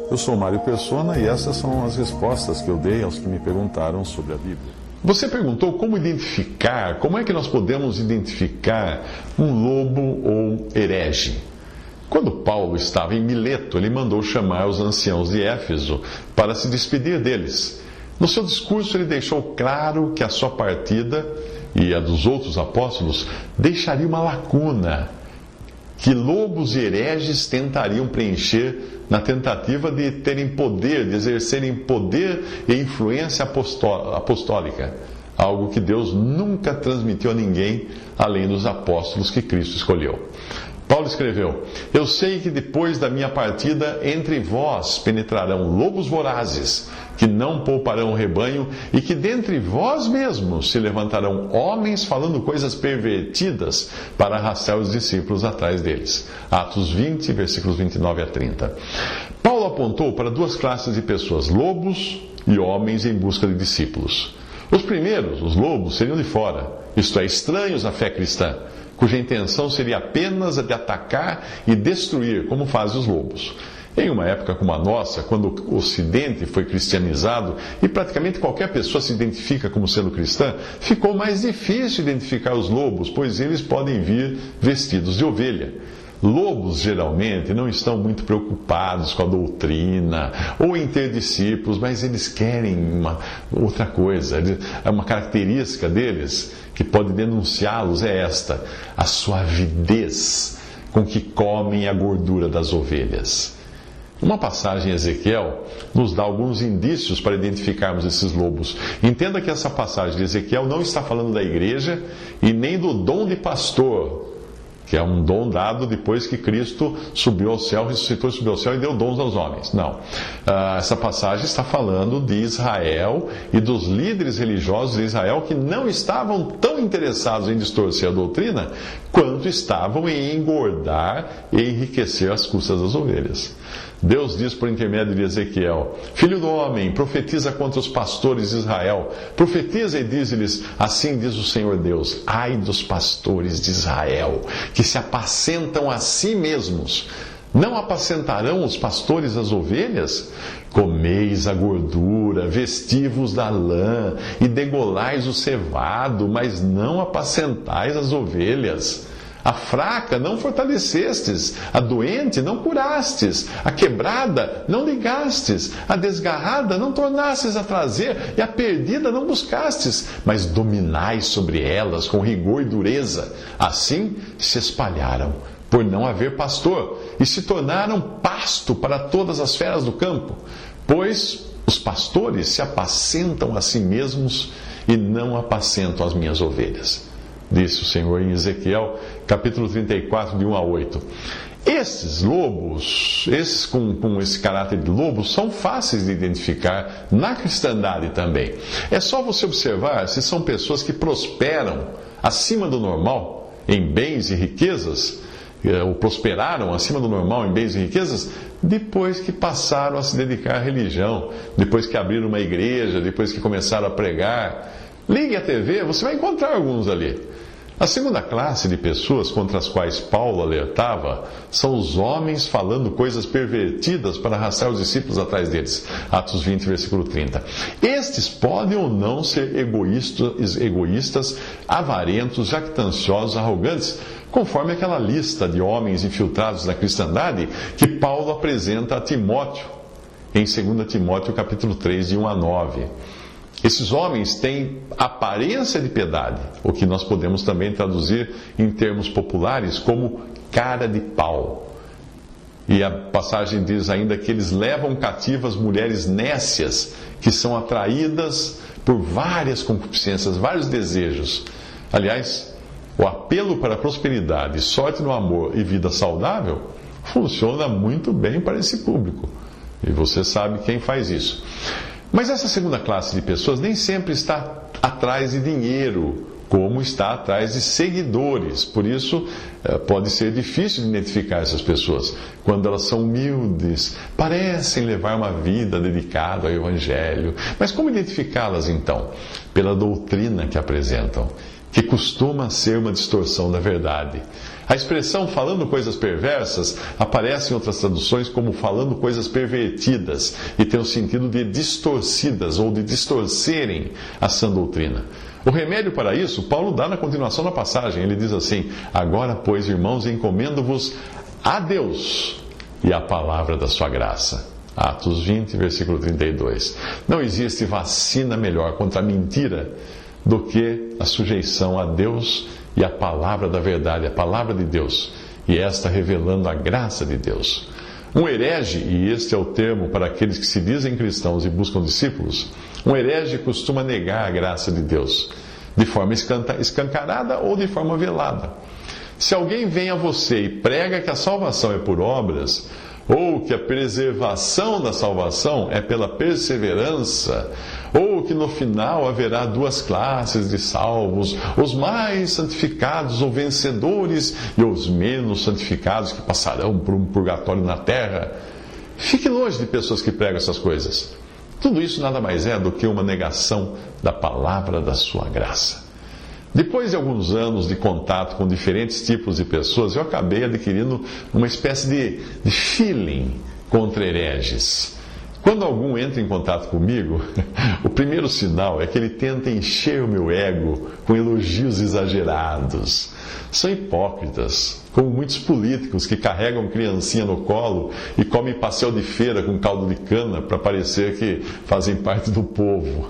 Eu sou Mário Persona e essas são as respostas que eu dei aos que me perguntaram sobre a Bíblia. Você perguntou como é que nós podemos identificar um lobo ou herege. Quando Paulo estava em Mileto, ele mandou chamar os anciãos de Éfeso para se despedir deles. No seu discurso, ele deixou claro que a sua partida e a dos outros apóstolos deixaria uma lacuna que lobos e hereges tentariam preencher na tentativa de terem poder, de exercerem poder e influência apostólica, algo que Deus nunca transmitiu a ninguém além dos apóstolos que Cristo escolheu. Paulo escreveu: Eu sei que depois da minha partida entre vós penetrarão lobos vorazes, que não pouparão o rebanho, e que dentre vós mesmos se levantarão homens falando coisas pervertidas para arrastar os discípulos atrás deles. Atos 20, versículos 29 a 30. Paulo apontou para duas classes de pessoas: lobos e homens em busca de discípulos. Os primeiros, os lobos, seriam de fora, isto é, estranhos à fé cristã, cuja intenção seria apenas a de atacar e destruir, como fazem os lobos. Em uma época como a nossa, quando o Ocidente foi cristianizado e praticamente qualquer pessoa se identifica como sendo cristã, ficou mais difícil identificar os lobos, pois eles podem vir vestidos de ovelha. Lobos, geralmente, não estão muito preocupados com a doutrina ou em ter discípulos, mas eles querem uma outra coisa. Uma característica deles que pode denunciá-los é esta: a suavidez com que comem a gordura das ovelhas. Uma passagem em Ezequiel nos dá alguns indícios para identificarmos esses lobos. Entenda que essa passagem de Ezequiel não está falando da igreja e nem do dom de pastor, que é um dom dado depois que Cristo subiu ao céu, ressuscitou e subiu ao céu e deu dons aos homens. Não. Essa passagem está falando de Israel e dos líderes religiosos de Israel que não estavam tão interessados em distorcer a doutrina quanto estavam em engordar e enriquecer às custas das ovelhas. Deus diz por intermédio de Ezequiel: Filho do homem, profetiza contra os pastores de Israel. Profetiza e diz-lhes: Assim diz o Senhor Deus: Ai dos pastores de Israel, que se apacentam a si mesmos. Não apacentarão os pastores as ovelhas? Comeis a gordura, vestivos da lã e degolais o cevado, mas não apacentais as ovelhas. A fraca não fortalecestes, a doente não curastes, a quebrada não ligastes, a desgarrada não tornastes a trazer, e a perdida não buscastes, mas dominais sobre elas com rigor e dureza. Assim se espalharam, por não haver pastor, e se tornaram pasto para todas as feras do campo. Pois os pastores se apacentam a si mesmos e não apacentam as minhas ovelhas. Disse o Senhor em Ezequiel, capítulo 34, de 1 a 8. Esses lobos, esses com esse caráter de lobos, são fáceis de identificar na cristandade também. É só você observar se são pessoas que prosperam acima do normal em bens e riquezas, ou prosperaram acima do normal em bens e riquezas, depois que passaram a se dedicar à religião, depois que abriram uma igreja, depois que começaram a pregar. Ligue a TV, você vai encontrar alguns ali. A segunda classe de pessoas contra as quais Paulo alertava são os homens falando coisas pervertidas para arrastar os discípulos atrás deles. Atos 20, versículo 30. Estes podem ou não ser egoístas, avarentos, jactanciosos, arrogantes, conforme aquela lista de homens infiltrados na cristandade que Paulo apresenta a Timóteo, em 2 Timóteo capítulo 3, de 1 a 9. Esses homens têm aparência de piedade, o que nós podemos também traduzir em termos populares como cara de pau. E a passagem diz ainda que eles levam cativas mulheres nécias, que são atraídas por várias concupiscências, vários desejos. Aliás, o apelo para a prosperidade, sorte no amor e vida saudável funciona muito bem para esse público. E você sabe quem faz isso. Mas essa segunda classe de pessoas nem sempre está atrás de dinheiro, como está atrás de seguidores. Por isso, pode ser difícil de identificar essas pessoas. Quando elas são humildes, parecem levar uma vida dedicada ao Evangelho. Mas como identificá-las então? Pela doutrina que apresentam, que costuma ser uma distorção da verdade. A expressão falando coisas perversas aparece em outras traduções como falando coisas pervertidas e tem o sentido de distorcidas ou de distorcerem a sã doutrina. O remédio para isso, Paulo dá na continuação da passagem. Ele diz assim: agora, pois, irmãos, encomendo-vos a Deus e a palavra da sua graça. Atos 20, versículo 32. Não existe vacina melhor contra a mentira do que a sujeição a Deus e a palavra da verdade, a palavra de Deus, e esta revelando a graça de Deus. Um herege, e este é o termo para aqueles que se dizem cristãos e buscam discípulos, um herege costuma negar a graça de Deus, de forma escancarada ou de forma velada. Se alguém vem a você e prega que a salvação é por obras, ou que a preservação da salvação é pela perseverança, ou que no final haverá duas classes de salvos, os mais santificados ou vencedores e os menos santificados que passarão por um purgatório na terra, fique longe de pessoas que pregam essas coisas. Tudo isso nada mais é do que uma negação da palavra da sua graça. Depois de alguns anos de contato com diferentes tipos de pessoas, eu acabei adquirindo uma espécie de feeling contra hereges. Quando algum entra em contato comigo, o primeiro sinal é que ele tenta encher o meu ego com elogios exagerados. São hipócritas, como muitos políticos que carregam criancinha no colo e comem pastel de feira com caldo de cana para parecer que fazem parte do povo.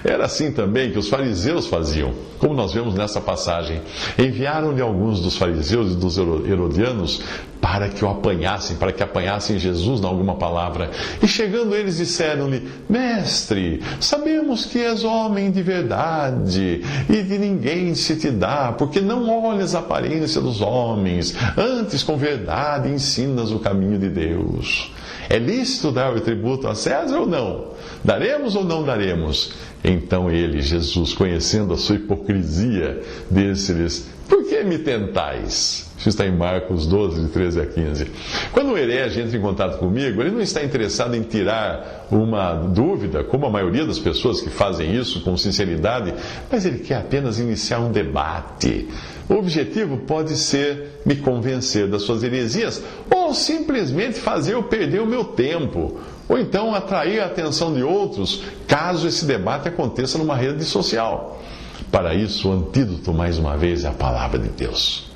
Era assim também que os fariseus faziam, como nós vemos nessa passagem. Enviaram-lhe alguns dos fariseus e dos herodianos para que o apanhassem, para que apanhassem Jesus em alguma palavra. E chegando eles disseram-lhe: Mestre, sabemos que és homem de verdade e de ninguém se te dá, porque não olhas a aparência dos homens, antes com verdade ensinas o caminho de Deus. É lícito dar o tributo a César ou não? Daremos ou não daremos? Então ele, Jesus, conhecendo a sua hipocrisia, disse-lhes: Por que me tentais? Isso está em Marcos 12, de 13 a 15. Quando o herege entra em contato comigo, ele não está interessado em tirar uma dúvida, como a maioria das pessoas que fazem isso com sinceridade, mas ele quer apenas iniciar um debate. O objetivo pode ser me convencer das suas heresias, ou simplesmente fazer eu perder o meu tempo, ou então atrair a atenção de outros, caso esse debate aconteça numa rede social. Para isso, o antídoto, mais uma vez, é a palavra de Deus.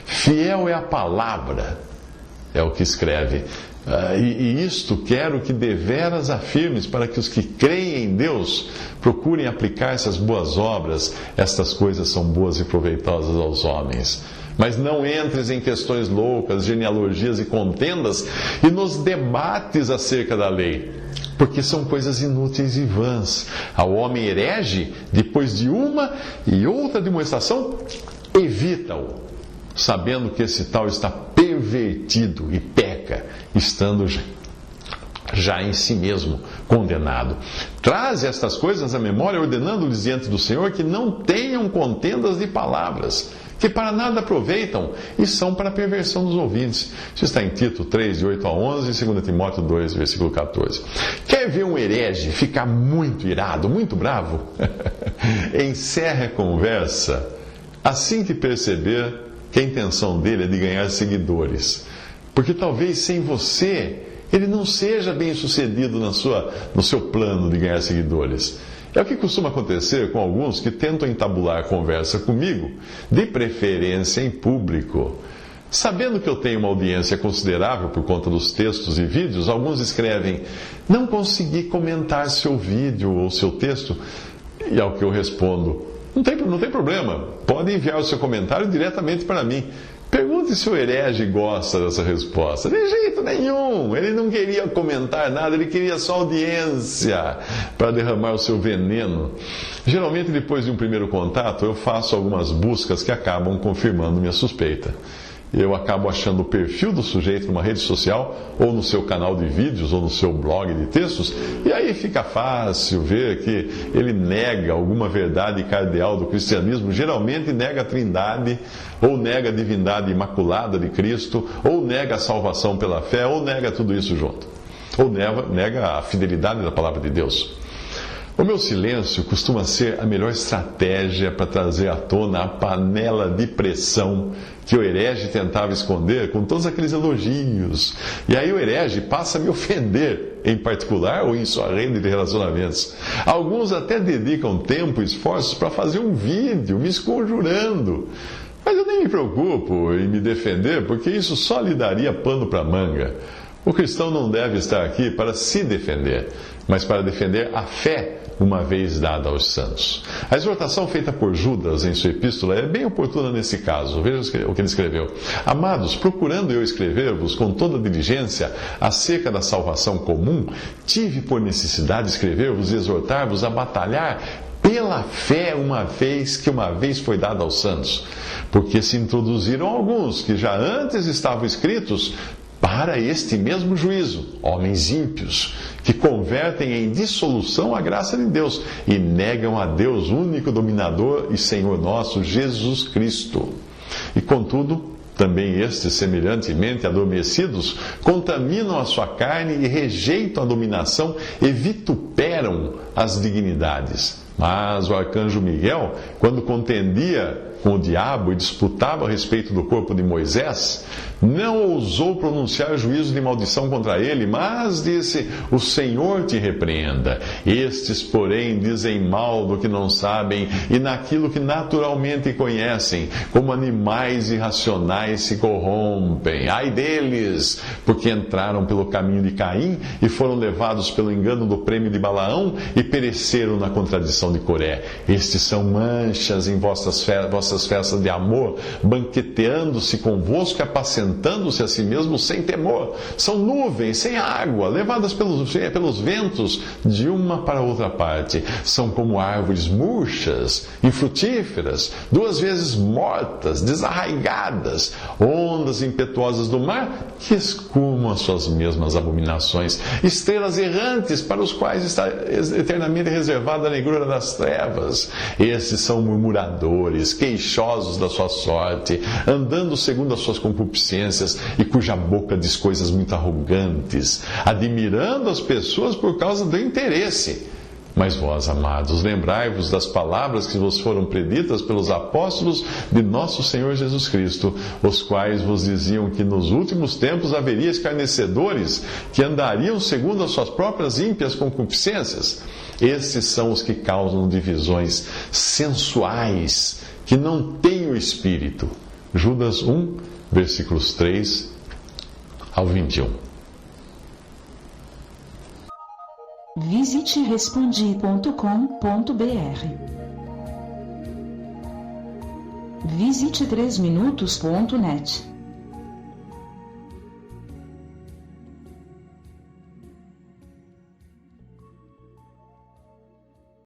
Fiel é a palavra, é o que escreve. E isto quero que deveras afirmes, para que os que creem em Deus procurem aplicar essas boas obras. Estas coisas são boas e proveitosas aos homens. Mas não entres em questões loucas, genealogias e contendas, e nos debates acerca da lei, porque são coisas inúteis e vãs. Ao homem herege, depois de uma e outra demonstração, evita-o, sabendo que esse tal está pervertido e peca, estando já em si mesmo condenado. Traze estas coisas à memória, ordenando-lhes diante do Senhor que não tenham contendas de palavras, que para nada aproveitam e são para a perversão dos ouvintes. Isso está em Tito 3, de 8 a 11, e 2 Timóteo 2, versículo 14. Quer ver um herege ficar muito irado, muito bravo? Encerre a conversa assim que perceber que a intenção dele é de ganhar seguidores. Porque talvez sem você ele não seja bem sucedido no seu plano de ganhar seguidores. É o que costuma acontecer com alguns que tentam entabular a conversa comigo, de preferência em público. Sabendo que eu tenho uma audiência considerável por conta dos textos e vídeos, alguns escrevem: não consegui comentar seu vídeo ou seu texto. E ao que eu respondo: não tem problema, pode enviar o seu comentário diretamente para mim. Pergunte se o herege gosta dessa resposta. De jeito nenhum, ele não queria comentar nada, ele queria só audiência para derramar o seu veneno. Geralmente, depois de um primeiro contato, eu faço algumas buscas que acabam confirmando minha suspeita. Eu acabo achando o perfil do sujeito numa rede social, ou no seu canal de vídeos, ou no seu blog de textos, e aí fica fácil ver que ele nega alguma verdade cardeal do cristianismo, geralmente nega a Trindade, ou nega a divindade imaculada de Cristo, ou nega a salvação pela fé, ou nega tudo isso junto, ou nega a fidelidade da palavra de Deus. O meu silêncio costuma ser a melhor estratégia para trazer à tona a panela de pressão que o herege tentava esconder com todos aqueles elogios. E aí o herege passa a me ofender, em particular ou em sua rede de relacionamentos. Alguns até dedicam tempo e esforços para fazer um vídeo me esconjurando. Mas eu nem me preocupo em me defender, porque isso só lhe daria pano para manga. O cristão não deve estar aqui para se defender, mas para defender a fé uma vez dada aos santos. A exortação feita por Judas em sua epístola é bem oportuna nesse caso. Veja o que ele escreveu. Amados, procurando eu escrever-vos com toda diligência acerca da salvação comum, tive por necessidade escrever-vos e exortar-vos a batalhar pela fé uma vez foi dada aos santos. Porque se introduziram alguns que já antes estavam escritos para este mesmo juízo, homens ímpios, que convertem em dissolução a graça de Deus e negam a Deus, único dominador e Senhor nosso, Jesus Cristo. E contudo, também estes, semelhantemente adormecidos, contaminam a sua carne e rejeitam a dominação e vituperam as dignidades. Mas o arcanjo Miguel, quando contendia com o diabo e disputava a respeito do corpo de Moisés, não ousou pronunciar juízo de maldição contra ele, mas disse: o Senhor te repreenda. Estes, porém, dizem mal do que não sabem e naquilo que naturalmente conhecem, como animais irracionais se corrompem. Ai deles, porque entraram pelo caminho de Caim e foram levados pelo engano do prêmio de Balaão e pereceram na contradição de Coré. Estes são manchas em vossas festas de amor, banqueteando-se convosco e apacentando-se a si mesmos sem temor. São nuvens sem água, levadas pelos ventos de uma para outra parte. São como árvores murchas, infrutíferas, 2 vezes mortas, desarraigadas, ondas impetuosas do mar que escumam as suas mesmas abominações, estrelas errantes para os quais está eternamente reservada a negrura das trevas. Esses são murmuradores, queixosos da sua sorte, andando segundo as suas concupiscências, e cuja boca diz coisas muito arrogantes, admirando as pessoas por causa do interesse. Mas vós, amados, lembrai-vos das palavras que vos foram preditas pelos apóstolos de nosso Senhor Jesus Cristo, os quais vos diziam que nos últimos tempos haveria escarnecedores que andariam segundo as suas próprias ímpias concupiscências. Esses são os que causam divisões sensuais, que não têm o Espírito. Judas 1, versículos 3 ao 21. Visite respondi.com.br. Visite 3minutos.net.